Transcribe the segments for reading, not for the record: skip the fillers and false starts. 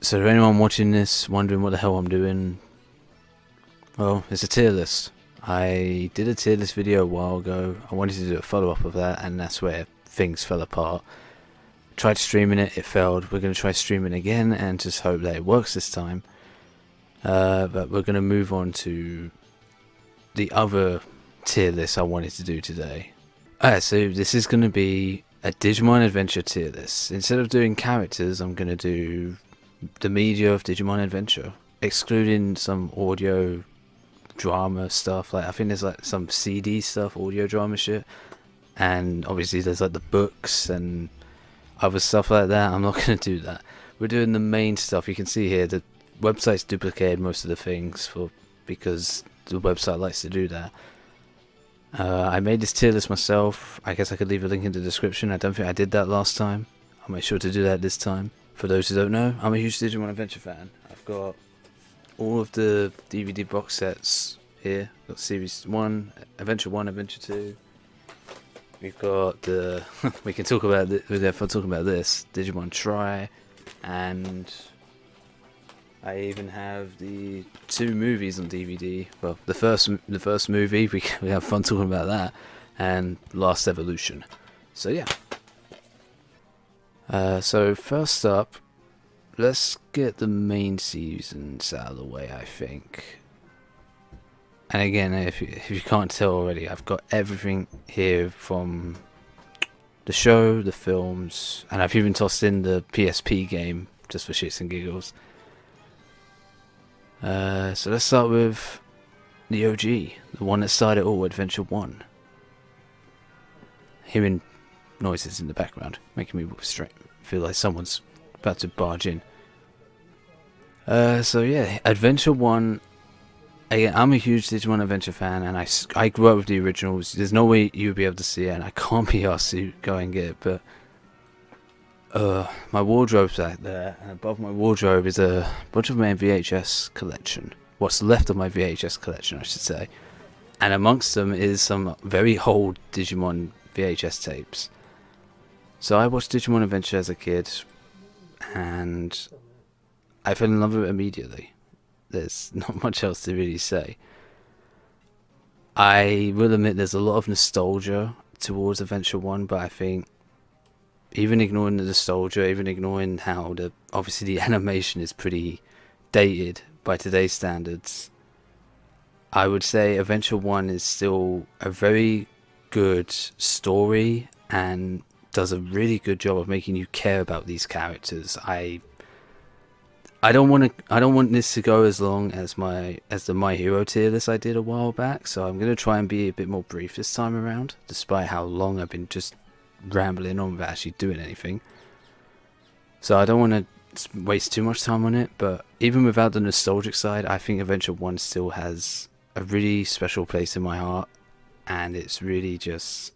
So, to anyone watching this wondering what the hell I'm doing, well, it's a tier list. I did a tier list video a while ago. I wanted to do a follow up of that, and that's where things fell apart. Tried streaming it, it failed. We're going to try streaming again and just hope that it works this time. But we're going to move on to the other tier list I wanted to do today. Alright, so this is going to be a Digimon Adventure tier list. Instead of doing characters, I'm going to do the media of Digimon Adventure, excluding some audio drama stuff. Like I think there's like some CD stuff, audio drama shit, and obviously there's like the books and other stuff like that. I'm not going to do that. We're doing the main stuff. You can see here the website's duplicated most of the things because the website likes to do that. I made this tier list myself. I guess I could leave a link in the description. I don't think I did that last time. I'll make sure to do that this time. For those who don't know, I'm a huge Digimon Adventure fan. I've got all of the DVD box sets here. We've got Series 1, Adventure 1, Adventure 2. We've got the... we can talk about this. We're talking about this. Digimon Try. And I even have the 2 movies on DVD. Well, the first movie, we have fun talking about that. And Last Evolution. So yeah. So first up, let's get the main seasons out of the way, I think. And again, if you can't tell already, I've got everything here from the show, the films, and I've even tossed in the PSP game just for shits and giggles. So let's start with the OG, the one that started all, Adventure 1. Hearing noises in the background, making me feel like someone's about to barge in. So yeah, Adventure 1. Again, I'm a huge Digimon Adventure fan, and I grew up with the originals. There's no way you would be able to see it, and I can't be asked to go and get it. But my wardrobe's out there, and above my wardrobe is a bunch of my VHS collection. What's left of my VHS collection, I should say. And amongst them is some very old Digimon VHS tapes. So I watched Digimon Adventure as a kid, and I fell in love with it immediately. There's not much else to really say. I will admit there's a lot of nostalgia towards Adventure 1, but I think even ignoring the nostalgia, even ignoring how obviously the animation is pretty dated by today's standards, I would say Adventure 1 is still a very good story and does a really good job of making you care about these characters. I don't want this to go as long as the My Hero tier list I did a while back, so I'm gonna try and be a bit more brief this time around, despite how long I've been just rambling on without actually doing anything. So I don't want to waste too much time on it, but even without the nostalgic side, I think Adventure 1 still has a really special place in my heart, and it's really just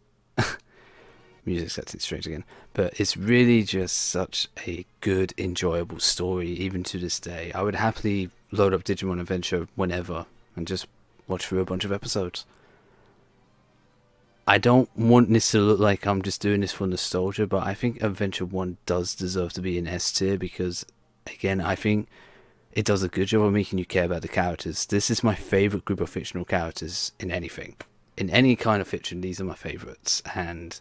music's acting strange again, but it's really just such a good, enjoyable story even to this day. I would happily load up Digimon Adventure whenever and just watch through a bunch of episodes. I don't want this to look like I'm just doing this for nostalgia, but I think Adventure 1 does deserve to be an S tier because, again, I think it does a good job of making you care about the characters. This is my favourite group of fictional characters in anything. In any kind of fiction, these are my favourites, and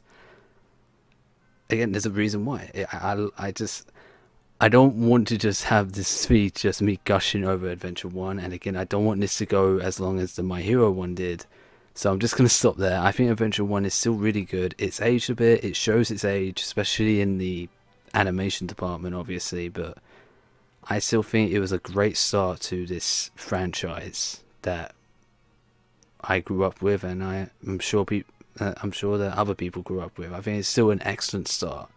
again, there's a reason why. I don't want to just have this be just me gushing over Adventure 1, and again, I don't want this to go as long as the My Hero one did, so I'm just going to stop there. I think Adventure 1 is still really good. It's aged a bit, it shows its age, especially in the animation department, obviously, but I still think it was a great start to this franchise that I grew up with, and I'm sure that other people grew up with. I think it's still an excellent start.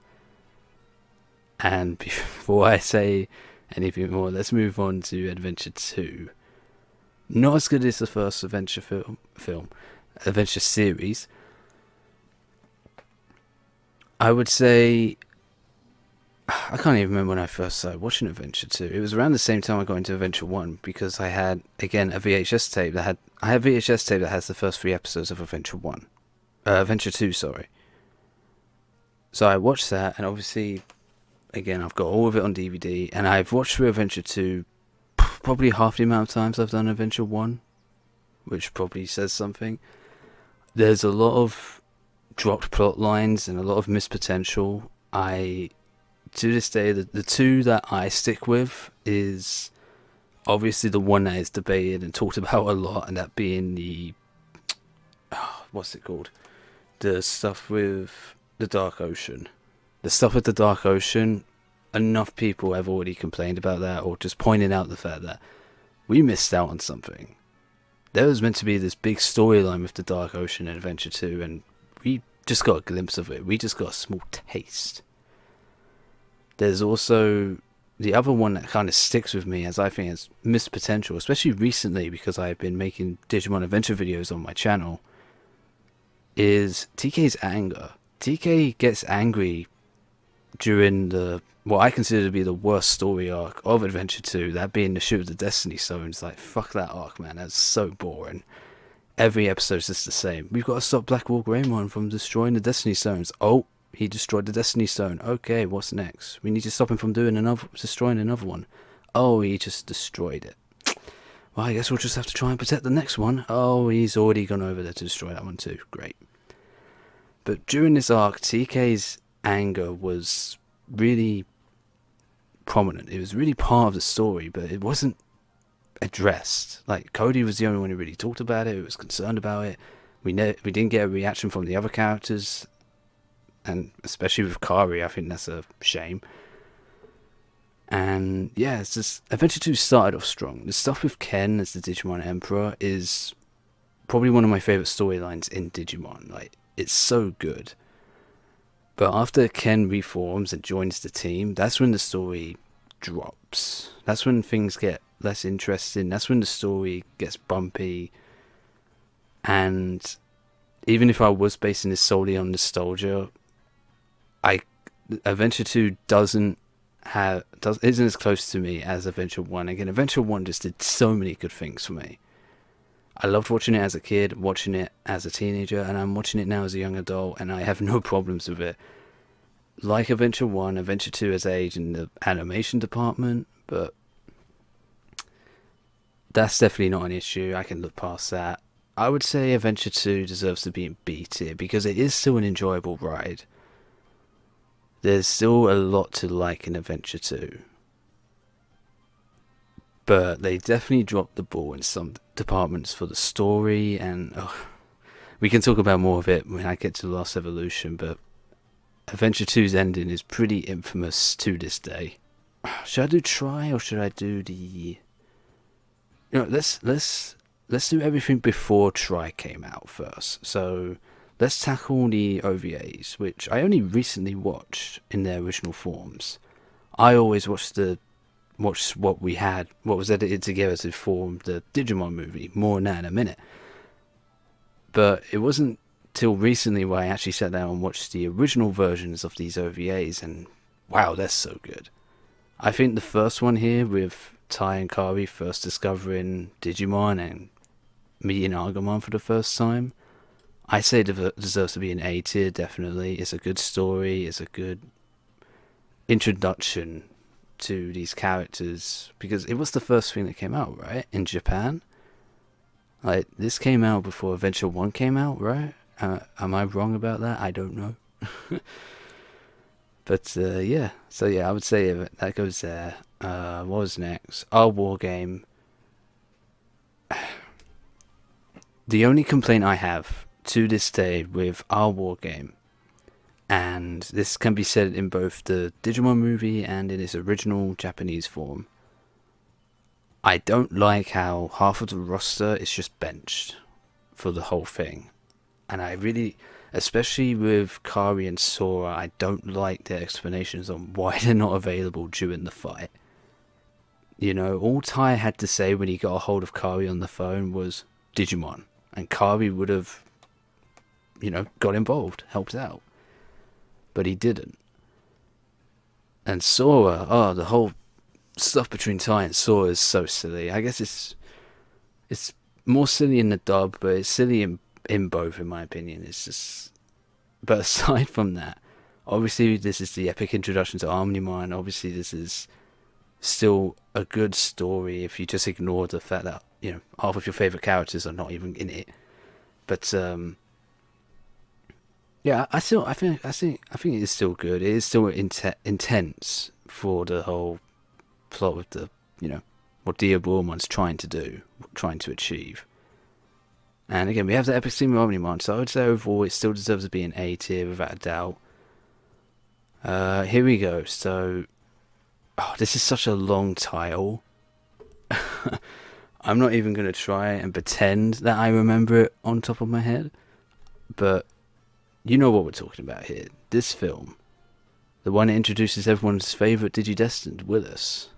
And before I say anything more, let's move on to Adventure 2. Not as good as the first Adventure Adventure series. I would say, I can't even remember when I first started watching Adventure 2. It was around the same time I got into Adventure 1, because I had, again, a VHS tape that has the first 3 episodes of Adventure 1. Adventure 2, sorry. So I watched that, and obviously Again, I've got all of it on DVD, and I've watched through Adventure 2 probably half the amount of times I've done Adventure 1, which probably says something. There's a lot of dropped plot lines and a lot of missed potential. To this day, the two that I stick with is obviously the one that is debated and talked about a lot, and that being the what's it called? The stuff with the Dark Ocean. The stuff with the Dark Ocean, enough people have already complained about that, or just pointed out the fact that we missed out on something. There was meant to be this big storyline with the Dark Ocean in Adventure 2, and we just got a glimpse of it. We just got a small taste. There's also the other one that kind of sticks with me, as I think has missed potential, especially recently because I've been making Digimon Adventure videos on my channel, is TK's anger. TK gets angry during what I consider to be the worst story arc of Adventure 2, that being the shoot of the Destiny Stones. Like, fuck that arc, man. That's so boring. Every episode's just the same. We've got to stop Blackwall Greymon from destroying the Destiny Stones. Oh, he destroyed the Destiny Stone. Okay, what's next? We need to stop him from destroying another one. Oh, he just destroyed it. Well, I guess we'll just have to try and protect the next one. Oh, he's already gone over there to destroy that one too. Great. But during this arc, TK's anger was really prominent. It was really part of the story, but it wasn't addressed. Like, Cody was the only one who really talked about it, who was concerned about it. We didn't get a reaction from the other characters, and especially with Kari, I think that's a shame. And yeah, it's just Adventure 2 started off strong. The stuff with Ken as the Digimon Emperor is probably one of my favourite storylines in Digimon. Like, it's so good. But after Ken reforms and joins the team, that's when the story drops. That's when things get less interesting. That's when the story gets bumpy. And even if I was basing this solely on nostalgia, Adventure 2 isn't as close to me as Adventure 1. Again, Adventure 1 just did so many good things for me. I loved watching it as a kid, watching it as a teenager, and I'm watching it now as a young adult, and I have no problems with it. Like Adventure 1, Adventure 2 has aged in the animation department, but that's definitely not an issue. I can look past that. I would say Adventure 2 deserves to be in B tier because it is still an enjoyable ride. There's still a lot to like in Adventure 2. But they definitely dropped the ball in some departments for the story, and we can talk about more of it when I get to Lost Evolution, but Adventure 2's ending is pretty infamous to this day. Should I do Try, or should I do the... let's do everything before Try came out first. So let's tackle the OVAs, which I only recently watched in their original forms. I always watched what was edited together to form the Digimon movie. More on that in a minute. But it wasn't till recently where I actually sat down and watched the original versions of these OVAs, and wow, they're so good. I think the first one here with Tai and Kari first discovering Digimon and meeting Agumon for the first time, I say it deserves to be an A tier, definitely. It's a good story, it's a good introduction to these characters, because it was the first thing that came out, right, in Japan. Like, this came out before Adventure 1 came out, right? Am I wrong about that? I don't know. But yeah, so yeah, I would say that goes there. What was next? Our War Game. The only complaint I have to this day with Our War Game, and this can be said in both the Digimon movie and in its original Japanese form, I don't like how half of the roster is just benched for the whole thing. And I really, especially with Kari and Sora, I don't like their explanations on why they're not available during the fight. You know, all Tai had to say when he got a hold of Kari on the phone was Digimon. And Kari would have, got involved, helped out. But he didn't. And Sora, the whole stuff between Tai and Sora is so silly. I guess it's more silly in the dub, but it's silly in both, in my opinion. It's just... But aside from that, Obviously, this is the epic introduction to Omnimon. Obviously, this is still a good story if you just ignore the fact that, half of your favorite characters are not even in it. But yeah, I think it is still good. It is still intense for the whole plot of the, what Diabormon's trying to do, trying to achieve. And again, we have the epic scene with Omnimon, so I would say overall it still deserves to be an A tier without a doubt. Here we go. So, this is such a long title. I'm not even going to try and pretend that I remember it on top of my head. But you know what we're talking about here. This film, the one that introduces everyone's favourite Digidestined, Willis,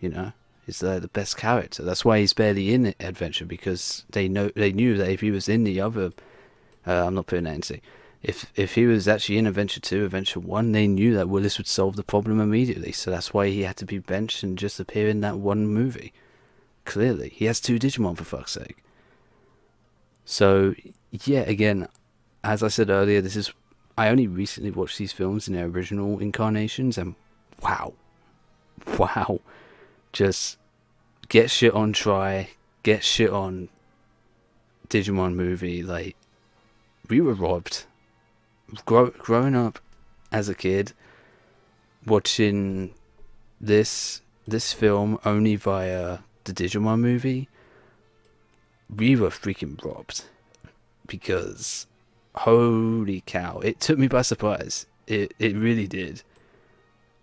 is the best character. That's why he's barely in Adventure, because they knew that if he was in the other, I'm not putting that in C. If he was actually in Adventure 2, Adventure 1, they knew that Willis would solve the problem immediately. So that's why he had to be benched and just appear in that one movie. Clearly. He has 2 Digimon, for fuck's sake. So, yeah, again, as I said earlier, I only recently watched these films in their original incarnations, and wow. Just get shit on Try, get shit on Digimon movie. Like, we were robbed. Growing up as a kid, watching this film only via the Digimon movie, we were freaking robbed. Because, holy cow, it took me by surprise. It really did.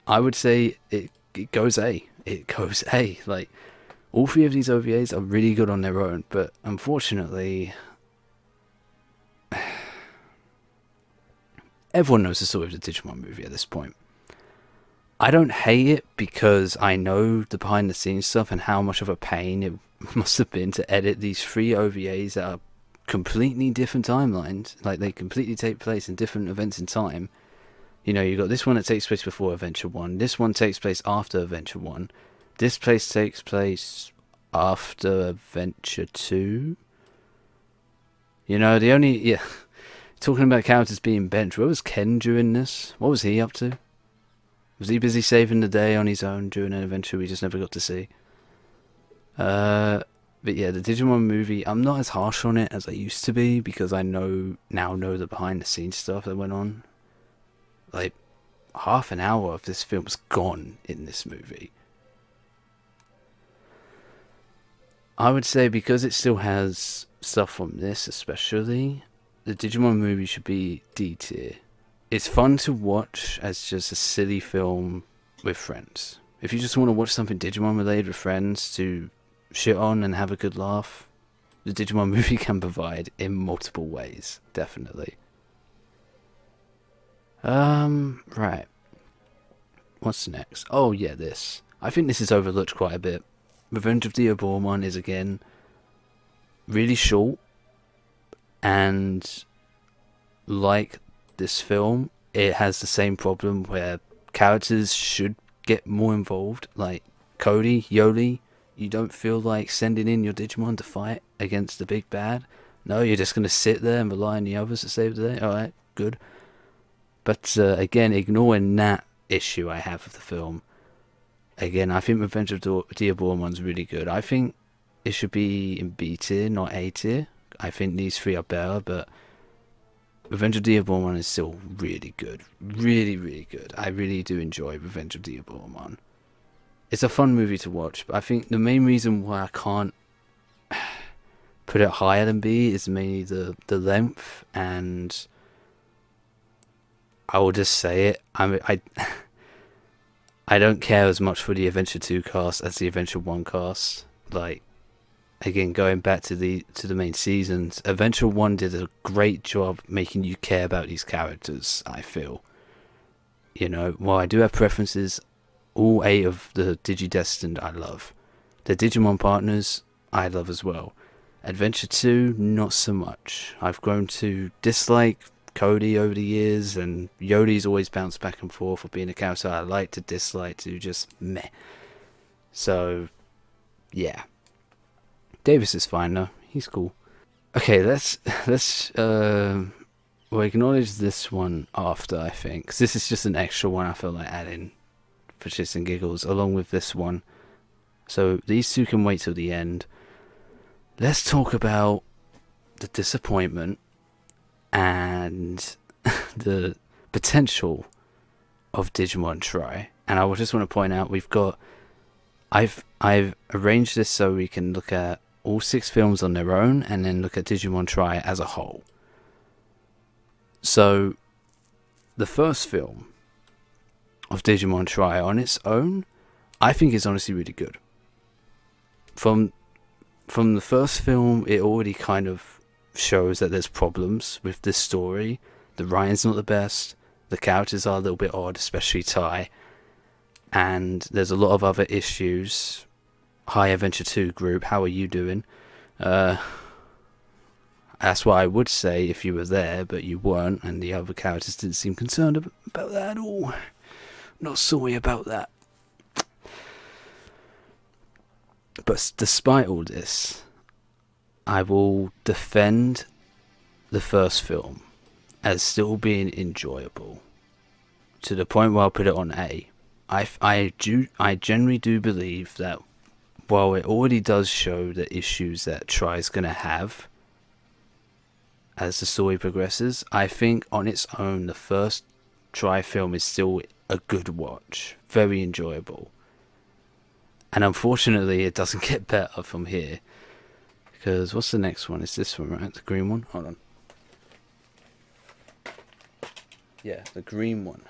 I would say it goes A. It goes A. Like, all 3 of these OVAs are really good on their own, but unfortunately, everyone knows the story of the Digimon movie at this point. I don't hate it because I know the behind the scenes stuff and how much of a pain it must have been to edit these 3 OVAs that are completely different timelines. Like, they completely take place in different events in time. You've got this one that takes place before Adventure 1. This one takes place after Adventure 1. This place takes place after Adventure 2. Talking about characters being benched, where was Ken during this? What was he up to? Was he busy saving the day on his own during an adventure we just never got to see? But yeah, the Digimon movie, I'm not as harsh on it as I used to be, because I now know the behind the scenes stuff that went on. Like, half an hour of this film's gone in this movie. I would say because it still has stuff from this especially, the Digimon movie should be D tier. It's fun to watch as just a silly film with friends. If you just want to watch something Digimon related with friends to shit on and have a good laugh, the Digimon movie can provide in multiple ways, definitely. Right. What's next? Oh yeah, this. I think this is overlooked quite a bit. Revenge of the Abormon is, again, really short, and like this film, it has the same problem where characters should get more involved. Like Cody, Yoli, you don't feel like sending in your Digimon to fight against the big bad. No, you're just going to sit there and rely on the others to save the day. Alright, good. But again, ignoring that issue I have of the film, again, I think Revenge of the Abormon's really good. I think it should be in B tier, not A tier. I think these 3 are better, but Revenge of the Abormon is still really good. Really, really good. I really do enjoy Revenge of the Abormon. It's a fun movie to watch, but I think the main reason why I can't put it higher than B is mainly the length, and I will just say it. I don't care as much for the Adventure 2 cast as the Adventure 1 cast. Like, again, going back to the main seasons, Adventure 1 did a great job making you care about these characters, I feel. While I do have preferences, all 8 of the Digidestined I love. The Digimon partners I love as well. Adventure 2, not so much. I've grown to dislike Cody over the years, and Yodi's always bounced back and forth of being a character I like to dislike to just meh. So, yeah. Davis is fine though. He's cool. Okay, let's we'll acknowledge this one after, I think. 'Cause this is just an extra one I feel like adding for shits and giggles, along with this one. So these two can wait till the end. Let's talk about the disappointment and the potential of Digimon Try. And I just want to point out I've arranged this so we can look at all 6 films on their own and then look at Digimon Try as a whole. So the first film of Digimon Try on its own, I think is honestly really good. From the first film, it already kind of shows that there's problems with this story. The writing's not the best. The characters are a little bit odd, especially Tai. And there's a lot of other issues. Hi Adventure 2 group, how are you doing? That's what I would say if you were there, but you weren't, and the other characters didn't seem concerned about that at all. Not sorry about that. But despite all this, I will defend the first film as still being enjoyable, to the point where I'll put it on A. I generally do believe that while it already does show the issues that Try's going to have as the story progresses, I think on its own the first Try film is still a good watch, very enjoyable. And unfortunately it doesn't get better from here, because what's the next one? It's this one, right? The green one? Hold on. Yeah, the green one.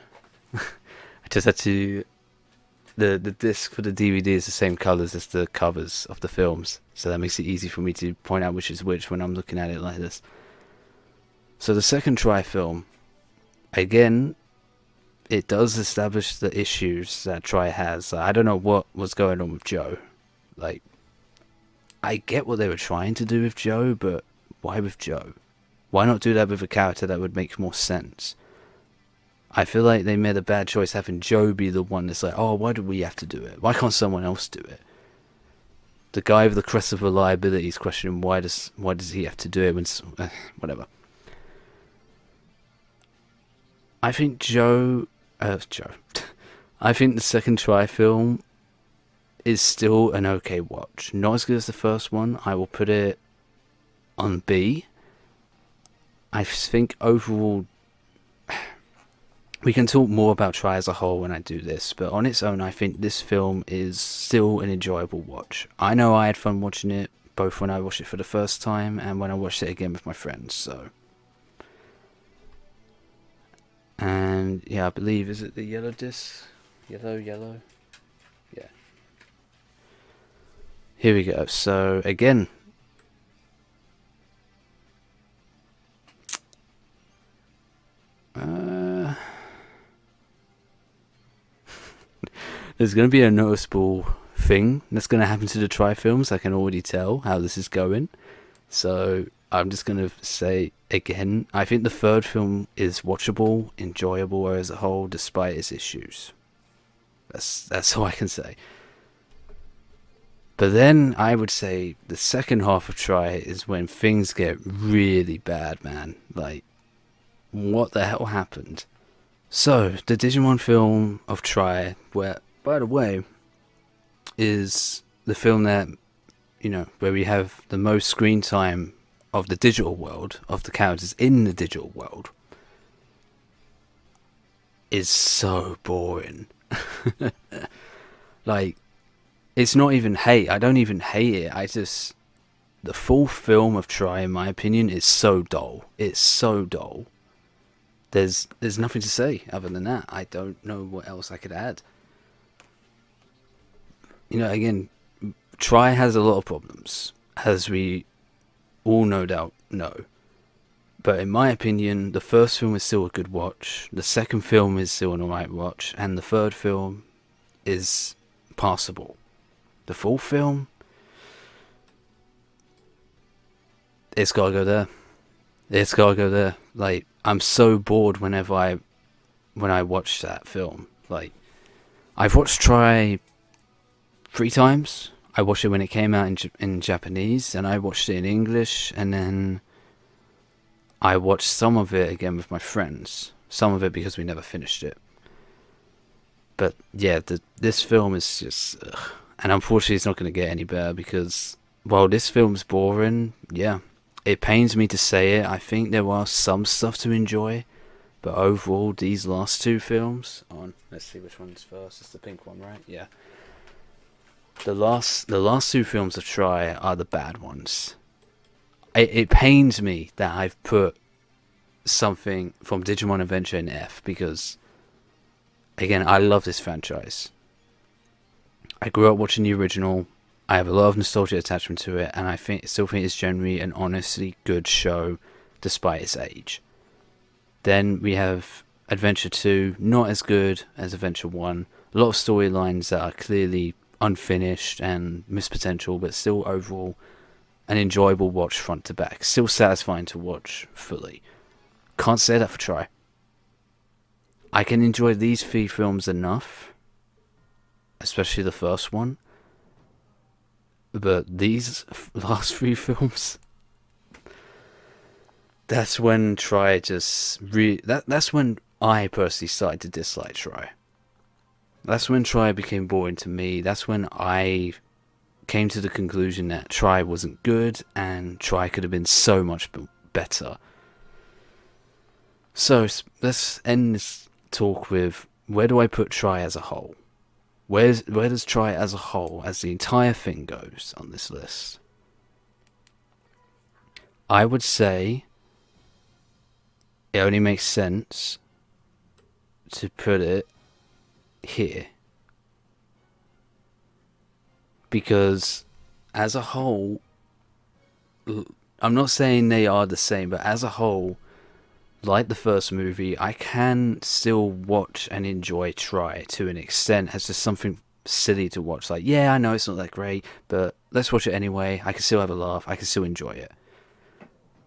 I just had to... The disc for the DVD is the same colours as the covers of the films, so that makes it easy for me to point out which is which when I'm looking at it like this. So the second Try film, again, it does establish the issues that Try has. I don't know what was going on with Joe. Like, I get what they were trying to do with Joe, but why with Joe? Why not do that with a character that would make more sense? I feel like they made a bad choice having Joe be the one that's like, oh, why do we have to do it? Why can't someone else do it? The guy with the crest of reliability is questioning why does he have to do it when whatever. I think Joe. I think the second Try film is still an okay watch. Not as good as the first one. I will put it on B. I think overall, we can talk more about Try as a whole when I do this, but on its own, I think this film is still an enjoyable watch. I know I had fun watching it, both when I watched it for the first time and when I watched it again with my friends, so. And yeah, I believe, is it the yellow disc? Yellow? Yeah. Here we go. So again, there's going to be a noticeable thing that's going to happen to the Try films. I can already tell how this is going. So I'm just going to say again, I think the third film is watchable, enjoyable as a whole, despite its issues. That's all I can say. But then I would say the second half of Try is when things get really bad, man. Like, what the hell happened? So, the Digimon film of Try, where, by the way, is the film that, where we have the most screen time of the digital world, of the characters in the digital world, is so boring. Like, it's not even hate. I don't even hate it. The full film of Try, in my opinion, is so dull. It's so dull. There's nothing to say other than that. I don't know what else I could add. Again, Try has a lot of problems, as we all no doubt know. But in my opinion, the first film is still a good watch. The second film is still an alright watch. And the third film is passable. The fourth film, it's gotta go there. It's gotta go there. Like, I'm so bored when I watch that film. Like, I've watched Try 3 times. I watched it when it came out in Japanese, and I watched it in English, and then I watched some of it again with my friends. Some of it because we never finished it. But yeah, this film is just... Ugh. And unfortunately it's not going to get any better because, while this film's boring, yeah, it pains me to say it, I think there are some stuff to enjoy. But overall, these last two films... Let's see which one's first. It's the pink one, right? Yeah. The last two films of Try are the bad ones. It pains me that I've put something from Digimon Adventure in F because, again, I love this franchise. I grew up watching the original. I have a lot of nostalgia attachment to it, and I still think it's generally an honestly good show despite its age. Then we have Adventure 2, not as good as Adventure 1. A lot of storylines that are clearly unfinished and missed potential, but still overall an enjoyable watch front to back. Still satisfying to watch fully. Can't say that for Try. I can enjoy these three films enough, especially the first one, but these last three films, that's when Try just that's when I personally started to dislike Try. That's when Try became boring to me. That's when I came to the conclusion that Try wasn't good and Try could have been so much better. So let's end this talk with, where do I put Try as a whole? Where does Try as a whole, as the entire thing goes on this list? I would say it only makes sense to put it here. Because as a whole, I'm not saying they are the same, but as a whole, like the first movie, I can still watch and enjoy Try to an extent as just something silly to watch. Like, yeah, I know it's not that great, but let's watch it anyway. I can still have a laugh. I can still enjoy it.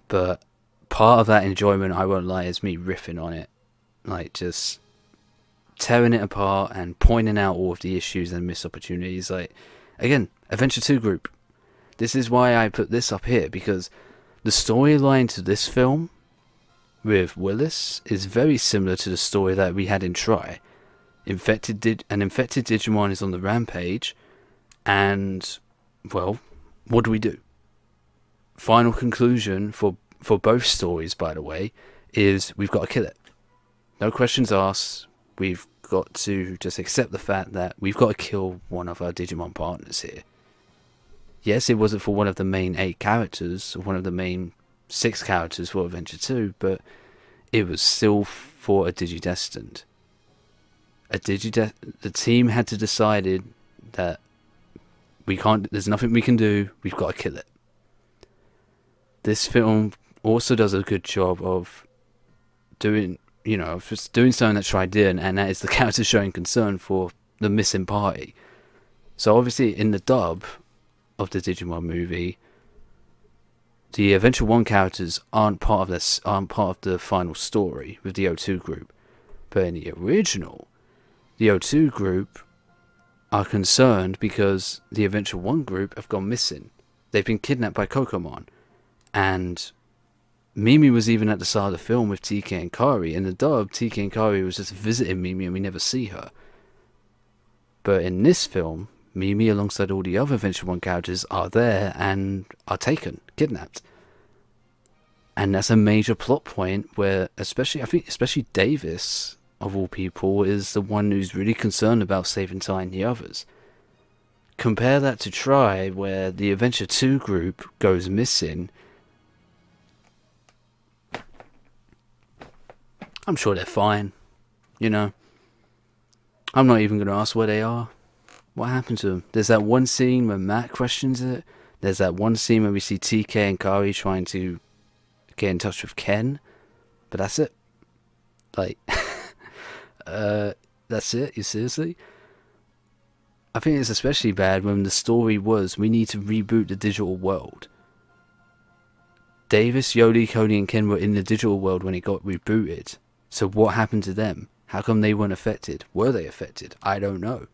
But part of that enjoyment, I won't lie, is me riffing on it. Like, just tearing it apart and pointing out all of the issues and missed opportunities. Like, again, Adventure 2 group. This is why I put this up here, because the storyline to this film with Willis is very similar to the story that we had in Try. An infected Digimon is on the rampage, and, well, what do? Final conclusion for both stories, by the way, is we've got to kill it. No questions asked. We've got to just accept the fact that we've got to kill one of our Digimon partners here. Yes, it wasn't for one of the main 8 characters, or one of the main 6 characters for Adventure 2, but it was still for a Digidestined. The team had to decide that there's nothing we can do, we've got to kill it. This film also does a good job of doing something that Try did, and that is the character showing concern for the missing party. So obviously in the dub of the Digimon movie, the Adventure 1 characters aren't part of the final story with the O2 group. But in the original, the O2 group are concerned because the Adventure 1 group have gone missing. They've been kidnapped by Kokomon. And Mimi was even at the start of the film with TK and Kari. In the dub, TK and Kari was just visiting Mimi and we never see her. But in this film, Mimi, alongside all the other Adventure 1 characters, are there and are kidnapped. And that's a major plot point where, especially Davis, of all people, is the one who's really concerned about saving Ty and the others. Compare that to Try, where the Adventure 2 group goes missing. I'm sure they're fine, I'm not even going to ask where they are. What happened to them? There's that one scene where Matt questions it. There's that one scene where we see TK and Kari trying to get in touch with Ken. But that's it. Like, that's it? You seriously? I think it's especially bad when the story was, we need to reboot the digital world. Davis, Yodi, Cody, and Ken were in the digital world when it got rebooted. So what happened to them? How come they weren't affected? Were they affected? I don't know.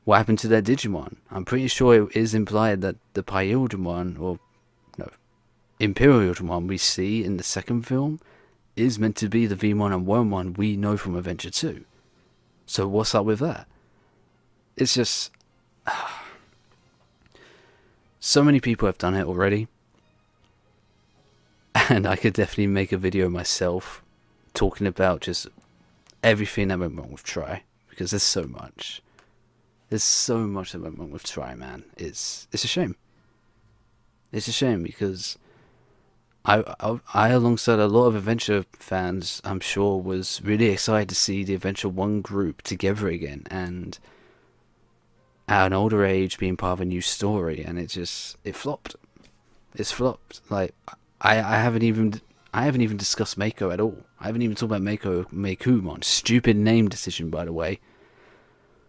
What happened to their Digimon? I'm pretty sure it is implied that the Pyildemon, Imperial Digimon we see in the second film is meant to be the Vmon and Wormmon we know from Adventure 2. So what's up with that? It's just... so many people have done it already. And I could definitely make a video myself talking about just everything that went wrong with Tri. Because there's so much. There's so much that went wrong with Tri, man. It's a shame. It's a shame because I alongside a lot of Adventure fans, I'm sure, was really excited to see the Adventure 1 group together again, and at an older age being part of a new story, and it flopped. It's flopped. Like, I haven't even discussed Mako at all. I haven't even talked about Makumon. Stupid name decision, by the way.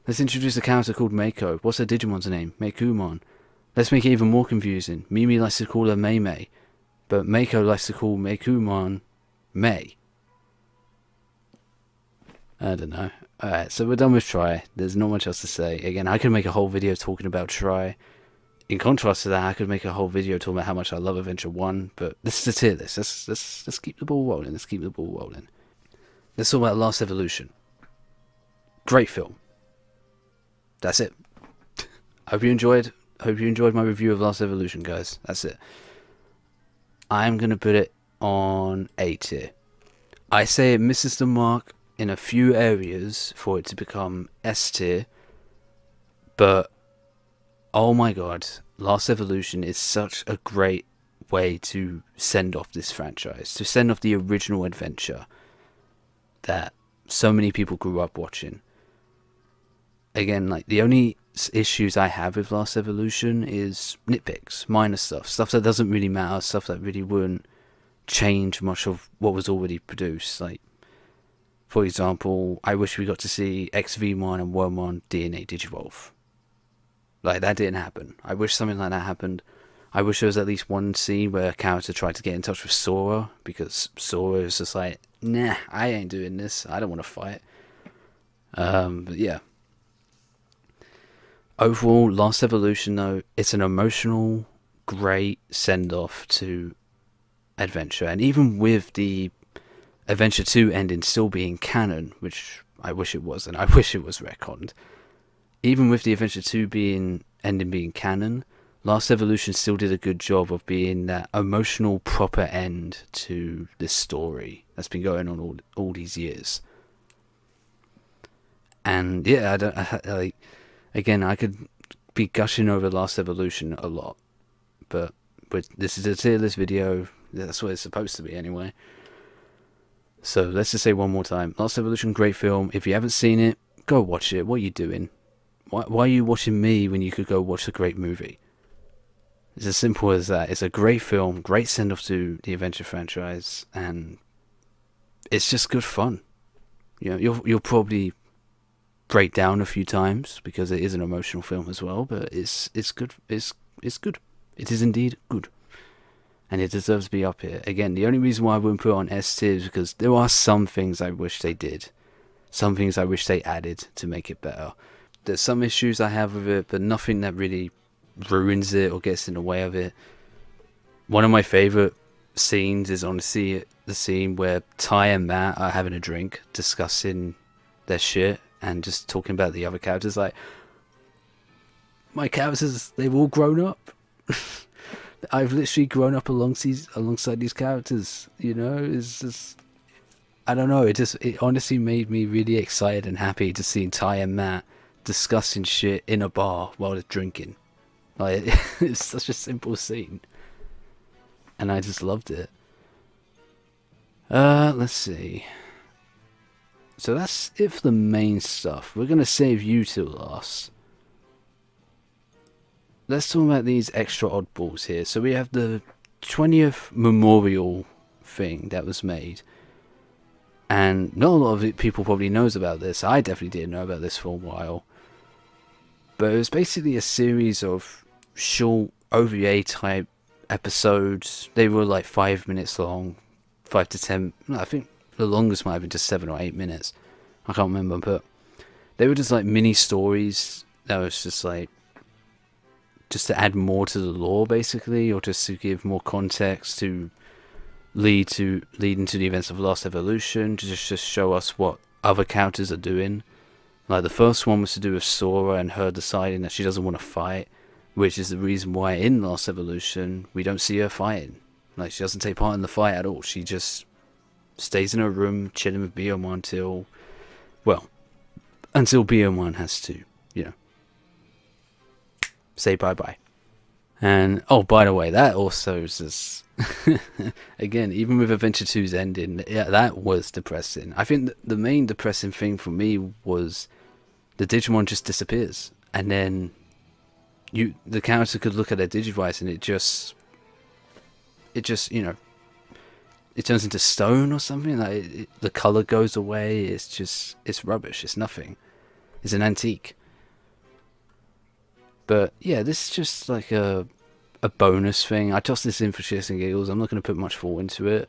Let's introduce a character called Mako. What's her Digimon's name? Makumon. Let's make it even more confusing. Mimi likes to call her Mei, but Mako likes to call Makumon Mei. I don't know. Alright, so we're done with Tri. There's not much else to say. Again, I could make a whole video talking about Tri. In contrast to that, I could make a whole video talking about how much I love Adventure 1, but this is a tier list. Let's keep the ball rolling. Let's keep the ball rolling. Let's talk about Last Evolution. Great film. That's it. Hope you enjoyed my review of Last Evolution, guys. That's it. I'm going to put it on A tier. I say it misses the mark in a few areas for it to become S tier, but oh my god, Last Evolution is such a great way to send off this franchise, to send off the original adventure that so many people grew up watching. Again, like, the only issues I have with Last Evolution is nitpicks, minor stuff that doesn't really matter, stuff that really wouldn't change much of what was already produced. Like, for example, I wish we got to see XVmon and Wormmon DNA Digivolve. Like, that didn't happen. I wish something like that happened. I wish there was at least one scene where a character tried to get in touch with Sora, because Sora is just like, nah, I ain't doing this. I don't want to fight. But yeah. Overall, Last Evolution, though, it's an emotional, great send-off to Adventure. And even with the Adventure 2 ending still being canon, which I wish it was, and I wish it was retconned, even with the Adventure 2 ending being canon, Last Evolution still did a good job of being that emotional, proper end to this story that's been going on all these years. And yeah, again, I could be gushing over Last Evolution a lot, but this is a tier list video. That's what it's supposed to be anyway. So let's just say one more time, Last Evolution, great film. If you haven't seen it, go watch it. What are you doing? Why are you watching me when you could go watch a great movie? It's as simple as that. It's a great film, great send-off to the Adventure franchise, and it's just good fun. You know, you'll probably break down a few times because it is an emotional film as well, but it's good. It's good. It is indeed good, and it deserves to be up here. Again, the only reason why I wouldn't put it on S tier is because there are some things I wish they did, some things I wish they added to make it better. There's some issues I have with it, but nothing that really ruins it or gets in the way of it. One of my favourite scenes is honestly the scene where Ty and Matt are having a drink, discussing their shit, and just talking about the other characters. Like, my characters, they've all grown up. I've literally grown up alongside these characters, you know? It's just, I don't know, it honestly made me really excited and happy to see Ty and Matt discussing shit in a bar while they're drinking. Like, it's such a simple scene, and I just loved it. Let's see. So that's it for the main stuff. We're gonna save you till last. Let's talk about these extra oddballs here. So we have the 20th memorial thing that was made, and not a lot of people probably knows about this. I definitely didn't know about this for a while. But it was basically a series of short OVA type episodes. They were like 5 minutes long, 5 to 10. No, I think the longest might have been just 7 or 8 minutes. I can't remember, but they were just like mini stories that was just like just to add more to the lore, basically, or just to give more context to lead into the events of Lost Evolution, to just show us what other characters are doing. Like the first one was to do with Sora and her deciding that she doesn't want to fight, which is the reason why in Lost Evolution we don't see her fighting. Like she doesn't take part in the fight at all. She just stays in her room chilling with Biyomon until Biyomon has to, say bye-bye. And, oh, by the way, that also is just... again, even with Adventure 2's ending, yeah, that was depressing. I think the main depressing thing for me was the Digimon just disappears. And then the character could look at their Digivice and it just, it turns into stone or something. Like the color goes away. It's rubbish. It's nothing. It's an antique. But yeah, this is just like a bonus thing. I tossed this in for shits and giggles. I'm not going to put much thought into it.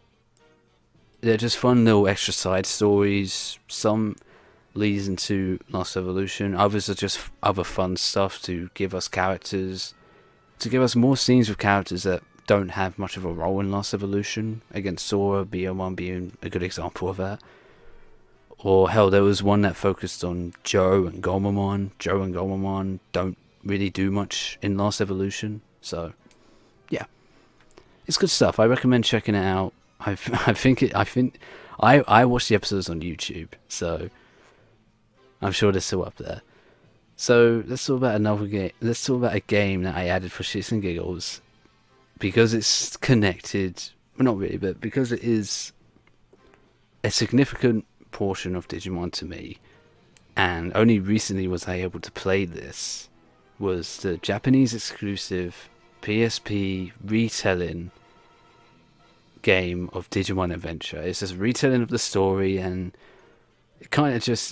They're just fun little extra side stories. Some leads into Lost Evolution. Others are just other fun stuff to give us characters. To give us more scenes with characters that don't have much of a role in Lost Evolution. Against Sora, Biyomon being a good example of that. Or hell, there was one that focused on Joe and Gomamon. Joe and Gomamon don't really do much in Lost Evolution. So, yeah. It's good stuff. I recommend checking it out. I watched the episodes on YouTube, so I'm sure they're still up there. So let's talk about another game. Let's talk about a game that I added for shits and giggles, because it's connected. Well, not really, but because it is a significant portion of Digimon to me, and only recently was I able to play this. Was the Japanese exclusive PSP retelling game of Digimon Adventure. It's just a retelling of the story, and it kind of just,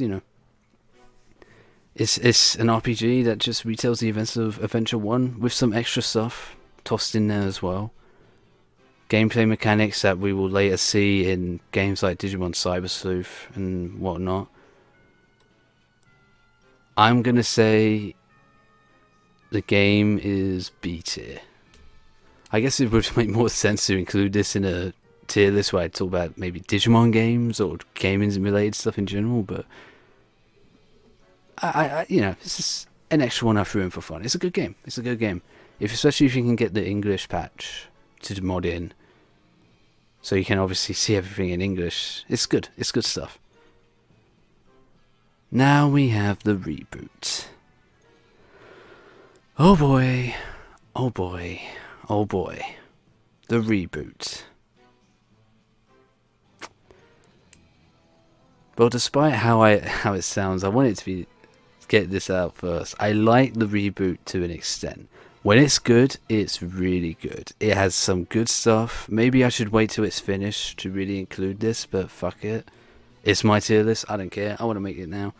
it's an RPG that just retells the events of Adventure 1 with some extra stuff tossed in there as well. Gameplay mechanics that we will later see in games like Digimon Cyber Sleuth and whatnot. I'm gonna say the game is B tier. I guess it would make more sense to include this in a tier list where I talk about maybe Digimon games or gaming related stuff in general, but I this is an extra one I threw in for fun. It's a good game. It's a good game. Especially if you can get the English patch to mod in, so you can obviously see everything in English. It's good. It's good stuff. Now we have the reboot. Oh boy. Oh boy. Oh boy. The reboot. Well, despite how it sounds, I wanted to get this out first. I like the reboot to an extent. When it's good, it's really good. It has some good stuff. Maybe I should wait till it's finished to really include this, but fuck it. It's my tier list. I don't care. I want to make it now.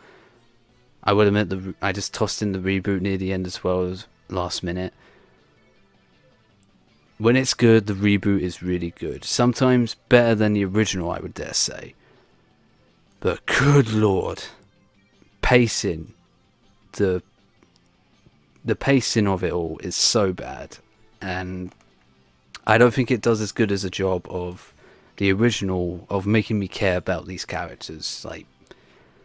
I will admit I just tossed in the reboot near the end as well as last minute. When it's good, the reboot is really good. Sometimes better than the original, I would dare say. But good lord, pacing, the pacing of it all is so bad, and I don't think it does as good as a job of the original of making me care about these characters. Like,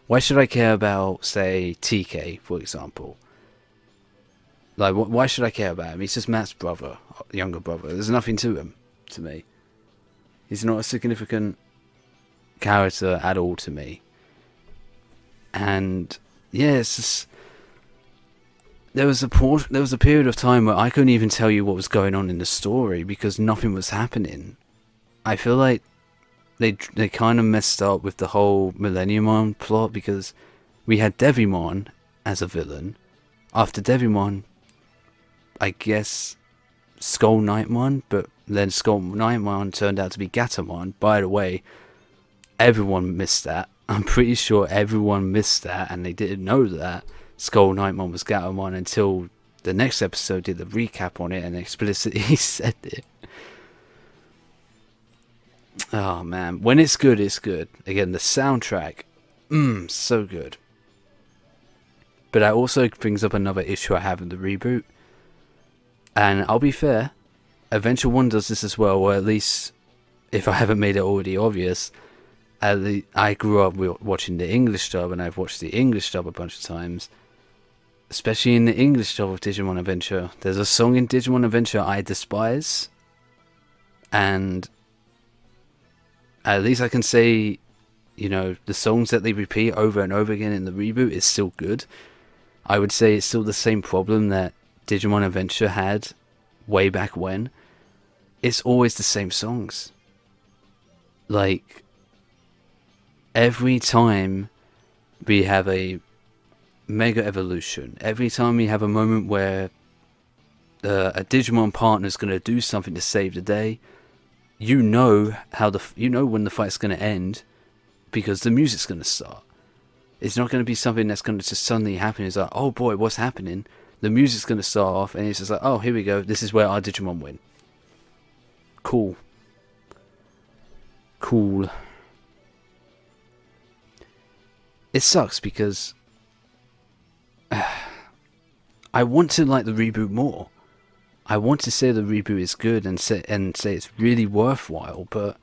why should I care about, say, TK, for example? Like, why should I care about him? He's just Matt's brother, younger brother. There's nothing to him, to me. He's not a significant character at all to me. And yeah, it's just, there was a period of time where I couldn't even tell you what was going on in the story because nothing was happening. I feel like they kind of messed up with the whole Millenniumon plot, because we had Devimon as a villain. After Devimon, I guess Skull Knightmon, but then Skull Knightmon turned out to be Gatomon. By the way, everyone missed that. I'm pretty sure everyone missed that, and they didn't know that Skull Knightmon was Gatomon until the next episode did the recap on it and explicitly said it. Oh man, when it's good, it's good. Again, the soundtrack, so good. But that also brings up another issue I have in the reboot. And I'll be fair, Adventure 1 does this as well, or at least, if I haven't made it already obvious, I grew up watching the English dub, and I've watched the English dub a bunch of times. Especially in the English dub of Digimon Adventure. There's a song in Digimon Adventure I despise, and at least I can say, you know, the songs that they repeat over and over again in the reboot is still good. I would say it's still the same problem that Digimon Adventure had way back when. It's always the same songs. Like, every time we have a mega evolution, every time we have a moment where a Digimon partner is going to do something to save the day, you know when the fight's going to end, because the music's going to start. It's not going to be something that's going to just suddenly happen. It's like, oh boy, what's happening? The music's going to start off, and it's just like, oh, here we go. This is where our Digimon win. Cool. It sucks because I want to like the reboot more. I want to say the reboot is good and say it's really worthwhile, but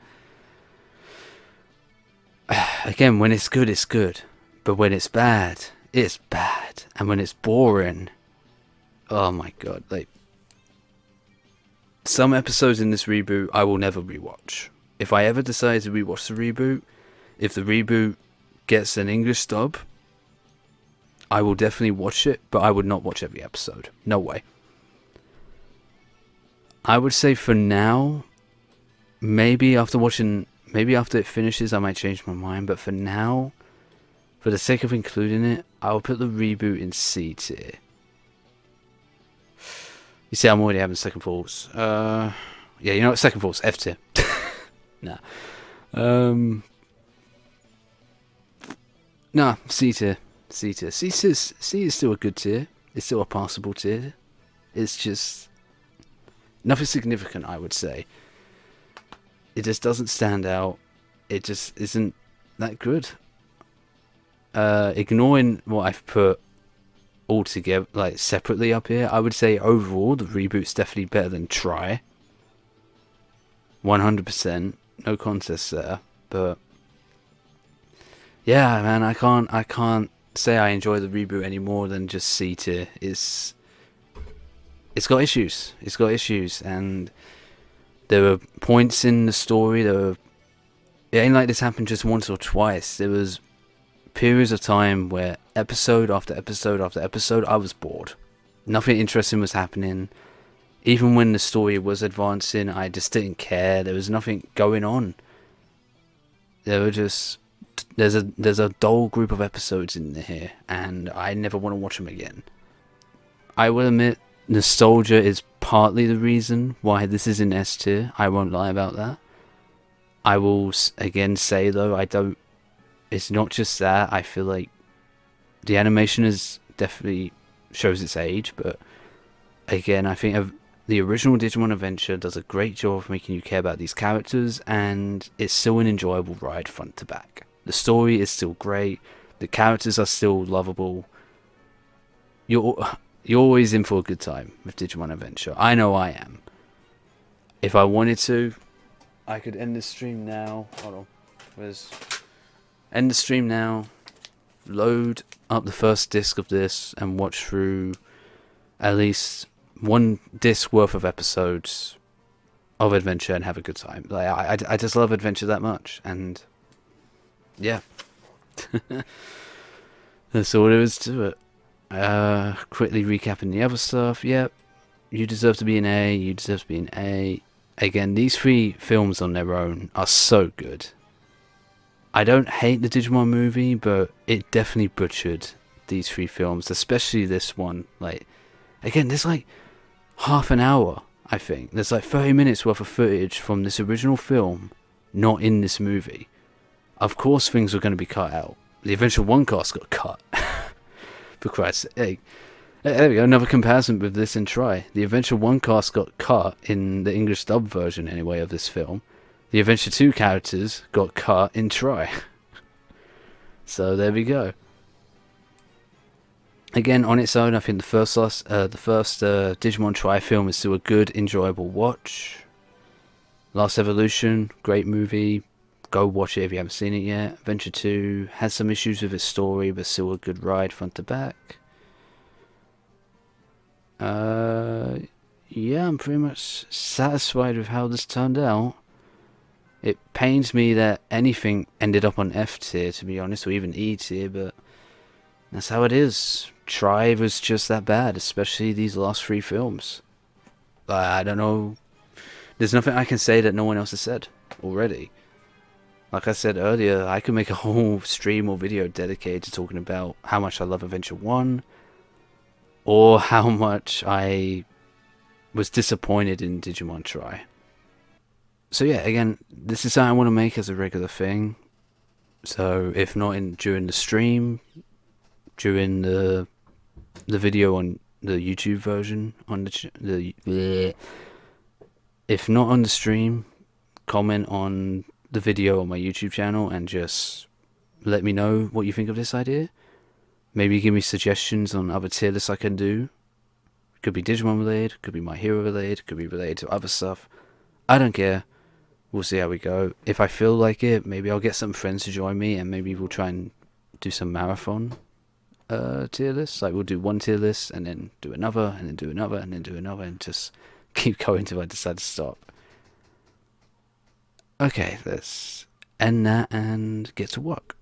again, when it's good, it's good. But when it's bad, it's bad. And when it's boring, oh my god, like, some episodes in this reboot I will never rewatch. If I ever decide to rewatch the reboot, if the reboot gets an English dub, I will definitely watch it, but I would not watch every episode. No way. I would say for now, maybe after it finishes I might change my mind, but for now, for the sake of including it, I'll put the reboot in C tier. You see, I'm already having second thoughts. Yeah, you know what? Second thoughts, F tier. Nah. Nah, C tier. C tier. C is still a good tier. It's still a passable tier. It's just nothing significant, I would say. It just doesn't stand out. It just isn't that good. Ignoring what I've put all together, like separately up here, I would say overall the reboot's definitely better than Try. 100%, no contest there. But yeah, man, I can't say I enjoy the reboot any more than just C tier. It's got issues. It's got issues, and there were points in the story. It ain't like this happened just once or twice. There was periods of time where episode after episode after episode I was bored. Nothing interesting was happening. Even when the story was advancing, I just didn't care. There was nothing going on. There's a dull group of episodes in here, and I never want to watch them again. I will admit, nostalgia is partly the reason why this is in S tier. I won't lie about that. I will again say though, it's not just that. I feel like the animation is definitely shows its age, but again, I think the original Digimon Adventure does a great job of making you care about these characters, and it's still an enjoyable ride front to back. The story is still great. The characters are still lovable. You're always in for a good time with Digimon Adventure. I know I am. If I wanted to, I could end the stream now. Hold on. End the stream now. Load up the first disc of this and watch through at least one disc worth of episodes of Adventure and have a good time. Like I just love Adventure that much, and yeah. That's all there is to it. Quickly recapping the other stuff. Yep, You Deserve to Be an A, You Deserve to Be an A. Again, these three films on their own are so good. I don't hate the Digimon movie, but it definitely butchered these three films, especially this one. Like, again, there's like half an hour, I think. There's like 30 minutes worth of footage from this original film, not in this movie. Of course things were going to be cut out. The Adventure 1 cast got cut. For Christ's sake. There we go, another comparison with this and Try. The Adventure 1 cast got cut in the English dub version, anyway, of this film. The Adventure 2 characters got cut in Try. So there we go. Again, on its own, I think the first Digimon Tri film is still a good, enjoyable watch. Last Evolution, great movie. Go watch it if you haven't seen it yet. Adventure 2 has some issues with its story, but still a good ride front to back. Yeah, I'm pretty much satisfied with how this turned out. It pains me that anything ended up on F tier, to be honest, or even E tier, but that's how it is. Try was just that bad, especially these last 3 films. I don't know. There's nothing I can say that no one else has said already. Like I said earlier, I could make a whole stream or video dedicated to talking about how much I love Adventure 1, or how much I was disappointed in Digimon Tri. So yeah, again, this is something I want to make as a regular thing. So if not during the stream, during the video on the YouTube version on if not on the stream, comment on the video on my YouTube channel and just let me know what you think of this idea. Maybe give me suggestions on other tier lists I can do. Could be Digimon related, could be My Hero related, could be related to other stuff. I don't care. We'll see how we go. If I feel like it, maybe I'll get some friends to join me and maybe we'll try and do some marathon tier lists. Like we'll do one tier list and then do another and then do another and then do another and just keep going until I decide to stop. Okay, let's end that and get to work.